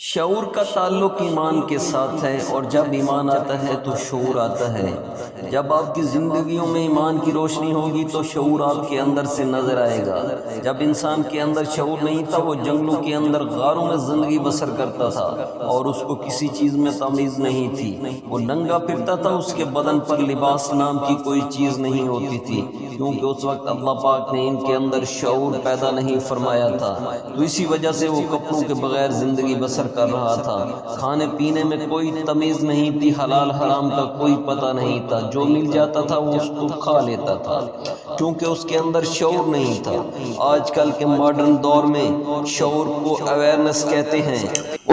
شعور کا تعلق ایمان کے ساتھ ہے، اور جب ایمان آتا ہے تو شعور آتا ہے۔ جب آپ کی زندگیوں میں ایمان کی روشنی ہوگی تو شعور آپ کے اندر سے نظر آئے گا۔ جب انسان کے اندر شعور نہیں تھا، وہ جنگلوں کے اندر غاروں میں زندگی بسر کرتا تھا اور اس کو کسی چیز میں تمیز نہیں تھی۔ وہ ننگا پھرتا تھا، اس کے بدن پر لباس نام کی کوئی چیز نہیں ہوتی تھی، کیونکہ اس وقت اللہ پاک نے ان کے اندر شعور پیدا نہیں فرمایا تھا۔ تو اسی وجہ سے وہ کپڑوں کے بغیر زندگی بسر کر رہا تھا۔ کھانے پینے میں کوئی تمیز نہیں تھی، حلال حرام کا کوئی پتہ نہیں تھا، جو مل جاتا تھا وہ اس کو کھا لیتا تھا، کیونکہ اس کے اندر شعور نہیں تھا۔ آج کل کے ماڈرن دور میں شعور کو اویئرنس کہتے ہیں۔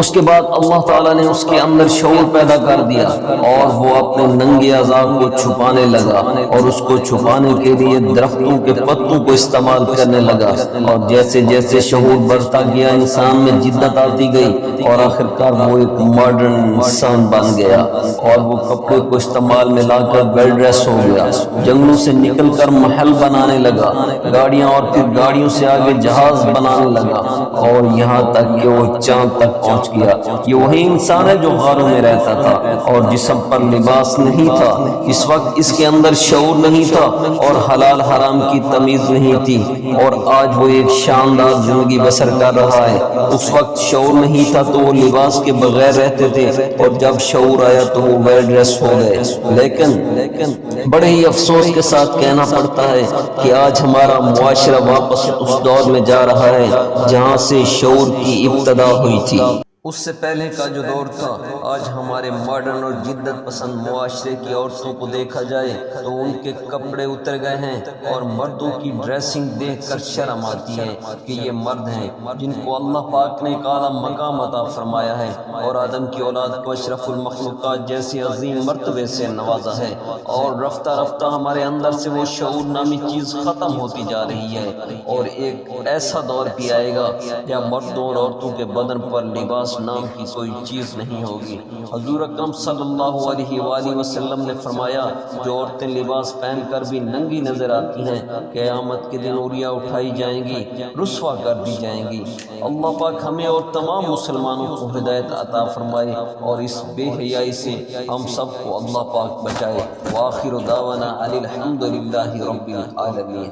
اس کے بعد اللہ تعالیٰ نے اس کے اندر شعور پیدا کر دیا اور وہ اپنے ننگے اعضاء کو چھپانے لگا، اور اس کو چھپانے کے لیے درختوں کے پتوں کو استعمال کرنے لگا۔ اور جیسے جیسے شعور بڑھتا گیا، انسان میں جدت آتی گئی اور آخرکار وہ ایک ماڈرن انسان بن گیا، اور وہ کپڑے کو استعمال میں لا کر ویل ڈریس ہو گیا، جنگلوں سے نکل کر محل بنانے لگا، گاڑیاں اور پھر گاڑیوں سے آگے جہاز بنانے لگا، اور یہاں تک کہ وہ چاند تک پہنچ گیا۔ یہ وہی انسان ہے جو غاروں میں رہتا تھا اور جسم پر لباس نہیں تھا۔ اس وقت اس کے اندر شعور نہیں تھا اور حلال حرام کی تمیز نہیں تھی، اور آج وہ ایک شاندار زندگی بسر کر رہا ہے۔ اس وقت شعور نہیں تھا تو وہ لباس کے بغیر رہتے تھے، اور جب شعور آیا تو وہ ویل ڈریس ہو گئے۔ لیکن بڑے ہی افسوس کے ساتھ کہنا پڑتا ہے کہ آج ہمارا معاشرہ واپس اس دور میں جا رہا ہے جہاں سے شعور کی ابتدا ہوئی تھی۔ اس سے پہلے کا جو دور تھا، آج ہمارے ماڈرن اور جدت پسند معاشرے کی عورتوں کو دیکھا جائے تو ان کے کپڑے اتر گئے ہیں، اور مردوں کی ڈریسنگ دیکھ کر شرم آتی ہے کہ یہ مرد ہیں جن کو اللہ پاک نے ایک اعلیٰ مقام عطا فرمایا ہے، اور آدم کی اولاد کو اشرف المخلوقات جیسی عظیم مرتبے سے نوازا ہے۔ اور رفتہ رفتہ ہمارے اندر سے وہ شعور نامی چیز ختم ہوتی جا رہی ہے، اور ایک ایسا دور بھی آئے گا جب مردوں اور عورتوں کے بدن پر لباس نام کی کوئی چیز نہیں ہوگی۔ حضور اکرم صلی اللہ علیہ وآلہ وسلم نے فرمایا، جو عورتیں لباس پہن کر بھی ننگی نظر آتی ہیں، قیامت کے دن اوریا اٹھائی جائیں گی، رسوا کر دی جائیں گی۔ اللہ پاک ہمیں اور تمام مسلمانوں کو ہدایت عطا فرمائے، اور اس بے حیائی سے ہم سب کو اللہ پاک بچائے۔ وآخر دعوانا ان الحمد للہ رب العالمین۔